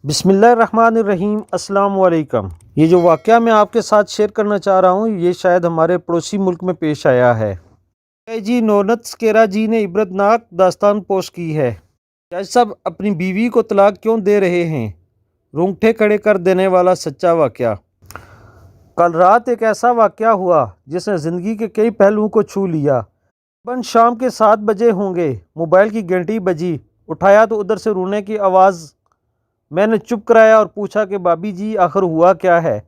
بسم اللہ الرحمن الرحیم۔ السلام علیکم۔ یہ جو واقعہ میں آپ کے ساتھ شیئر کرنا چاہ رہا ہوں یہ شاید ہمارے پڑوسی ملک میں پیش آیا ہے۔ جی نونت سکیرا جی نے عبرتناک داستان پوسٹ کی ہے۔ جج صاحب اپنی بیوی کو طلاق کیوں دے رہے ہیں؟ رونگٹے کھڑے کر دینے والا سچا واقعہ۔ کل رات ایک ایسا واقعہ ہوا جس نے زندگی کے کئی پہلوؤں کو چھو لیا۔ تقریباً شام کے 7 بجے ہوں گے، موبائل کی گھنٹی بجی، اٹھایا تو ادھر سے رونے کی آواز۔ میں نے چپ کرایا اور پوچھا کہ بابی جی آخر ہوا کیا ہے؟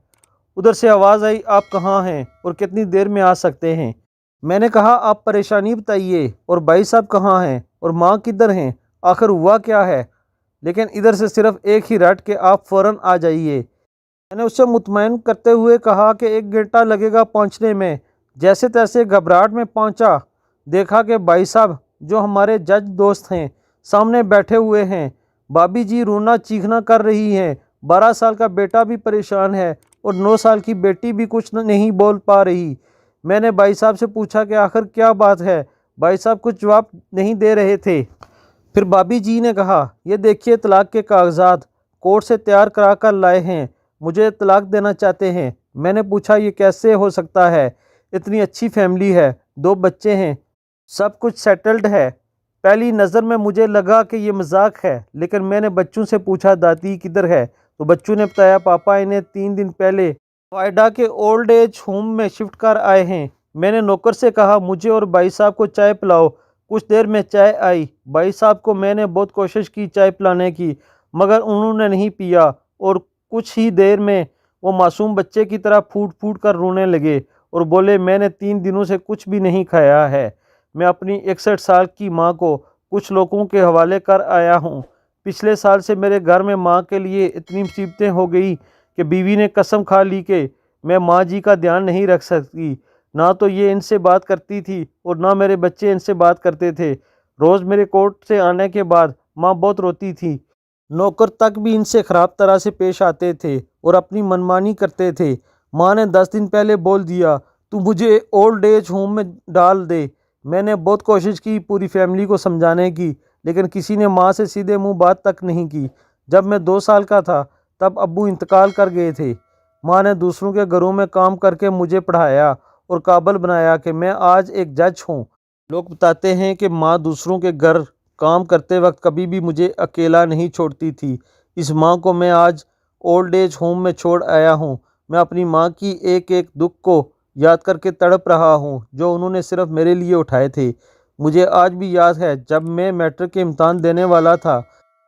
ادھر سے آواز آئی، آپ کہاں ہیں اور کتنی دیر میں آ سکتے ہیں؟ میں نے کہا آپ پریشانی بتائیے، اور بھائی صاحب کہاں ہیں اور ماں کدھر ہیں؟ آخر ہوا کیا ہے؟ لیکن ادھر سے صرف ایک ہی رٹ کہ آپ فوراً آ جائیے۔ میں نے اسے مطمئن کرتے ہوئے کہا کہ 1 گھنٹہ لگے گا پہنچنے میں۔ جیسے تیسے گھبراہٹ میں پہنچا، دیکھا کہ بھائی صاحب جو ہمارے جج دوست ہیں سامنے بیٹھے ہوئے ہیں۔ بابی جی رونا چیخنا کر رہی ہیں، 12 سال کا بیٹا بھی پریشان ہے اور 9 سال کی بیٹی بھی کچھ نہیں بول پا رہی۔ میں نے بھائی صاحب سے پوچھا کہ آخر کیا بات ہے؟ بھائی صاحب کچھ جواب نہیں دے رہے تھے۔ پھر بابی جی نے کہا، یہ دیکھیے طلاق کے کاغذات کورٹ سے تیار کرا کر لائے ہیں، مجھے طلاق دینا چاہتے ہیں۔ میں نے پوچھا یہ کیسے ہو سکتا ہے؟ اتنی اچھی فیملی ہے، 2 بچے ہیں، سب کچھ سیٹلڈ ہے۔ پہلی نظر میں مجھے لگا کہ یہ مذاق ہے، لیکن میں نے بچوں سے پوچھا دادی کدھر ہے؟ تو بچوں نے بتایا پاپا انہیں 3 دن پہلے نوئیڈا کے اولڈ ایج ہوم میں شفٹ کر آئے ہیں۔ میں نے نوکر سے کہا مجھے اور بھائی صاحب کو چائے پلاؤ۔ کچھ دیر میں چائے آئی۔ بھائی صاحب کو میں نے بہت کوشش کی چائے پلانے کی، مگر انہوں نے نہیں پیا، اور کچھ ہی دیر میں وہ معصوم بچے کی طرح پھوٹ پھوٹ کر رونے لگے اور بولے میں نے 3 دنوں سے کچھ بھی نہیں کھایا ہے۔ میں اپنی 61 سال کی ماں کو کچھ لوگوں کے حوالے کر آیا ہوں۔ پچھلے سال سے میرے گھر میں ماں کے لیے اتنی مصیبتیں ہو گئی کہ بیوی نے قسم کھا لی کہ میں ماں جی کا دھیان نہیں رکھ سکتی۔ نہ تو یہ ان سے بات کرتی تھی اور نہ میرے بچے ان سے بات کرتے تھے۔ روز میرے کورٹ سے آنے کے بعد ماں بہت روتی تھی۔ نوکر تک بھی ان سے خراب طرح سے پیش آتے تھے اور اپنی منمانی کرتے تھے۔ ماں نے 10 دن پہلے بول دیا تو مجھے اولڈ ایج ہوم میں ڈال دے۔ میں نے بہت کوشش کی پوری فیملی کو سمجھانے کی، لیکن کسی نے ماں سے سیدھے منہ بات تک نہیں کی۔ جب میں 2 سال کا تھا تب ابو انتقال کر گئے تھے۔ ماں نے دوسروں کے گھروں میں کام کر کے مجھے پڑھایا اور قابل بنایا کہ میں آج ایک جج ہوں۔ لوگ بتاتے ہیں کہ ماں دوسروں کے گھر کام کرتے وقت کبھی بھی مجھے اکیلا نہیں چھوڑتی تھی۔ اس ماں کو میں آج اولڈ ایج ہوم میں چھوڑ آیا ہوں۔ میں اپنی ماں کی ایک ایک دکھ کو یاد کر کے تڑپ رہا ہوں جو انہوں نے صرف میرے لیے اٹھائے تھے۔ مجھے آج بھی یاد ہے جب میں میٹرک کے امتحان دینے والا تھا،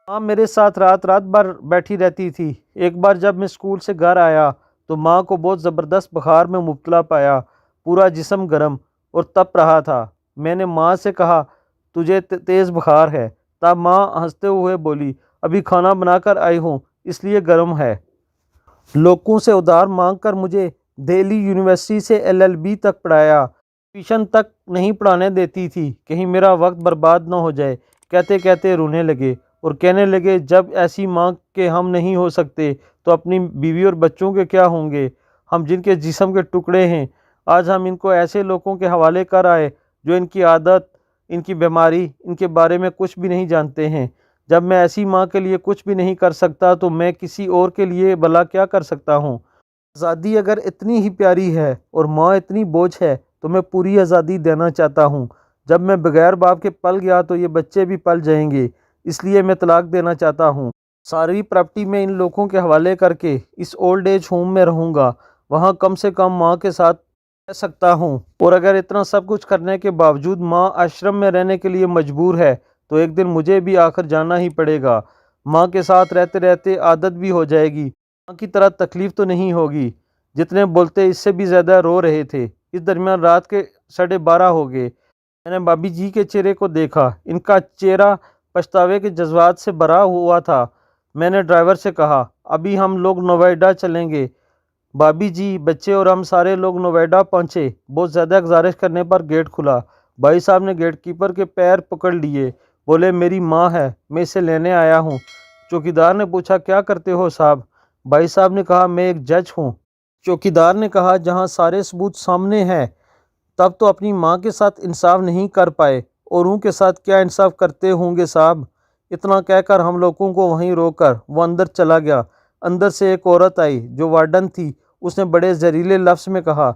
ماں میرے ساتھ رات بھر بیٹھی رہتی تھی۔ ایک بار جب میں اسکول سے گھر آیا تو ماں کو بہت زبردست بخار میں مبتلا پایا، پورا جسم گرم اور تپ رہا تھا۔ میں نے ماں سے کہا تجھے تیز بخار ہے؟ تب ماں ہنستے ہوئے بولی ابھی کھانا بنا کر آئی ہوں اس لیے گرم ہے۔ لوگوں سے ادھار مانگ کر مجھے دہلی یونیورسٹی سے LLB تک پڑھایا۔ ٹیوشن تک نہیں پڑھانے دیتی تھی، کہیں میرا وقت برباد نہ ہو جائے۔ کہتے کہتے رونے لگے اور کہنے لگے جب ایسی ماں کے ہم نہیں ہو سکتے تو اپنی بیوی اور بچوں کے کیا ہوں گے؟ ہم جن کے جسم کے ٹکڑے ہیں، آج ہم ان کو ایسے لوگوں کے حوالے کر آئے جو ان کی عادت، ان کی بیماری، ان کے بارے میں کچھ بھی نہیں جانتے ہیں۔ جب میں ایسی ماں کے لیے کچھ بھی نہیں کر سکتا تو میں کسی اور کے لیے بھلا کیا کر سکتا ہوں؟ آزادی اگر اتنی ہی پیاری ہے اور ماں اتنی بوجھ ہے تو میں پوری آزادی دینا چاہتا ہوں۔ جب میں بغیر باپ کے پل گیا تو یہ بچے بھی پل جائیں گے، اس لیے میں طلاق دینا چاہتا ہوں۔ ساری پراپرٹی میں ان لوگوں کے حوالے کر کے اس اولڈ ایج ہوم میں رہوں گا، وہاں کم سے کم ماں کے ساتھ رہ سکتا ہوں۔ اور اگر اتنا سب کچھ کرنے کے باوجود ماں آشرم میں رہنے کے لیے مجبور ہے تو ایک دن مجھے بھی آخر جانا ہی پڑے گا۔ ماں کے ساتھ رہتے رہتے عادت بھی ہو جائے گی، ماں کی طرح تکلیف تو نہیں ہوگی۔ جتنے بولتے اس سے بھی زیادہ رو رہے تھے۔ اس درمیان رات کے 12:30 ہو گئے۔ میں نے بابی جی کے چہرے کو دیکھا، ان کا چہرہ پچھتاوے کے جذبات سے بھرا ہوا تھا۔ میں نے ڈرائیور سے کہا ابھی ہم لوگ نوئیڈا چلیں گے۔ بابی جی، بچے اور ہم سارے لوگ نوئیڈا پہنچے۔ بہت زیادہ گزارش کرنے پر گیٹ کھلا۔ بھائی صاحب نے گیٹ کیپر کے پیر پکڑ لیے، بولے میری ماں ہے، میں اسے لینے آیا ہوں۔ چوکیدار نے پوچھا کیا کرتے ہو صاحب؟ بھائی صاحب نے کہا میں ایک جج ہوں۔ چوکیدار نے کہا جہاں سارے ثبوت سامنے ہیں تب تو اپنی ماں کے ساتھ انصاف نہیں کر پائے، اوروں کے ساتھ کیا انصاف کرتے ہوں گے صاحب؟ اتنا کہہ کر ہم لوگوں کو وہیں روک کر وہ اندر چلا گیا۔ اندر سے ایک عورت آئی جو وارڈن تھی۔ اس نے بڑے زہریلے لفظ میں کہا،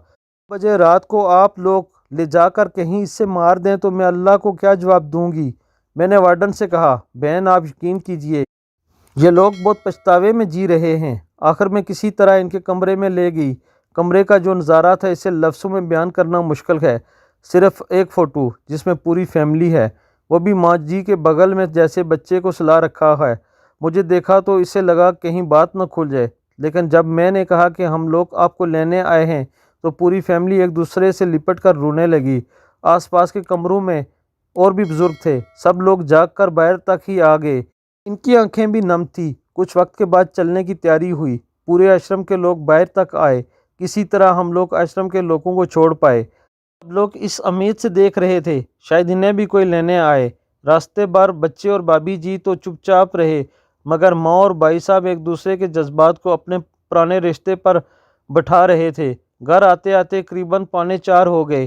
بجے رات کو آپ لوگ لے جا کر کہیں اس سے مار دیں تو میں اللہ کو کیا جواب دوں گی؟ میں نے وارڈن سے کہا، بہن آپ یقین کیجئے یہ لوگ بہت پچھتاوے میں جی رہے ہیں۔ آخر میں کسی طرح ان کے کمرے میں لے گئی۔ کمرے کا جو نظارہ تھا اسے لفظوں میں بیان کرنا مشکل ہے۔ صرف ایک فوٹو جس میں پوری فیملی ہے، وہ بھی ماں جی کے بغل میں جیسے بچے کو سلا رکھا ہے۔ مجھے دیکھا تو اسے لگا کہیں بات نہ کھل جائے، لیکن جب میں نے کہا کہ ہم لوگ آپ کو لینے آئے ہیں تو پوری فیملی ایک دوسرے سے لپٹ کر رونے لگی۔ آس پاس کے کمروں میں اور بھی بزرگ تھے، سب لوگ جاگ کر باہر تک ہی آ گئے۔ ان کی آنکھیں بھی نم تھیں۔ کچھ وقت کے بعد چلنے کی تیاری ہوئی۔ پورے آشرم کے لوگ باہر تک آئے۔ کسی طرح ہم لوگ آشرم کے لوگوں کو چھوڑ پائے۔ سب لوگ اس امید سے دیکھ رہے تھے شاید انہیں بھی کوئی لینے آئے۔ راستے بھر بچے اور بھابھی جی تو چپ چاپ رہے، مگر ماں اور بھائی صاحب ایک دوسرے کے جذبات کو اپنے پرانے رشتے پر بٹھا رہے تھے۔ گھر آتے آتے قریباً 3:45 ہو گئے۔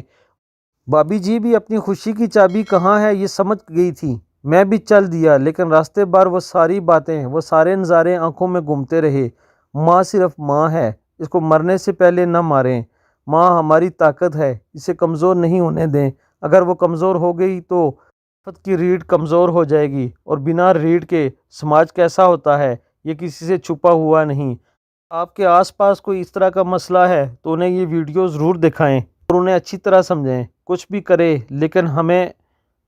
بھابھی جی بھی اپنی خوشی کی چابی کہاں ہے یہ سمجھ گئی تھی۔ میں بھی چل دیا، لیکن راستے بھر وہ ساری باتیں، وہ سارے نظارے آنکھوں میں گھومتے رہے۔ ماں صرف ماں ہے، اس کو مرنے سے پہلے نہ ماریں۔ ماں ہماری طاقت ہے، اسے کمزور نہیں ہونے دیں۔ اگر وہ کمزور ہو گئی تو خلافت کی ریڑھ کمزور ہو جائے گی، اور بنا ریڑھ کے سماج کیسا ہوتا ہے یہ کسی سے چھپا ہوا نہیں۔ آپ کے آس پاس کوئی اس طرح کا مسئلہ ہے تو انہیں یہ ویڈیو ضرور دکھائیں اور انہیں اچھی طرح سمجھیں۔ کچھ بھی کرے لیکن ہمیں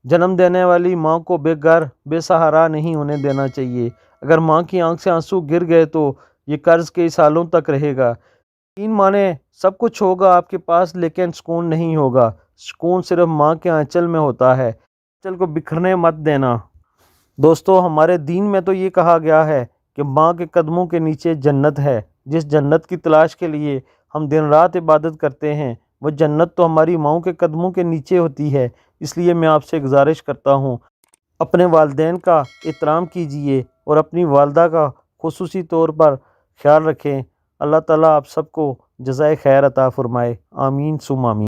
جنم دینے والی ماں کو بے گھر بے سہارا نہیں ہونے دینا چاہیے۔ اگر ماں کی آنکھ سے آنسو گر گئے تو یہ قرض کئی سالوں تک رہے گا۔ یقین مانیں سب کچھ ہوگا آپ کے پاس، لیکن سکون نہیں ہوگا۔ سکون صرف ماں کے آنچل میں ہوتا ہے۔ آنچل کو بکھرنے مت دینا۔ دوستو، ہمارے دین میں تو یہ کہا گیا ہے کہ ماں کے قدموں کے نیچے جنت ہے۔ جس جنت کی تلاش کے لیے ہم دن رات عبادت کرتے ہیں، وہ جنت تو ہماری ماؤں کے قدموں کے نیچے ہوتی ہے۔ اس لیے میں آپ سے گزارش کرتا ہوں، اپنے والدین کا احترام کیجیے اور اپنی والدہ کا خصوصی طور پر خیال رکھیں۔ اللہ تعالیٰ آپ سب کو جزائے خیر عطا فرمائے۔ آمین ثم آمین۔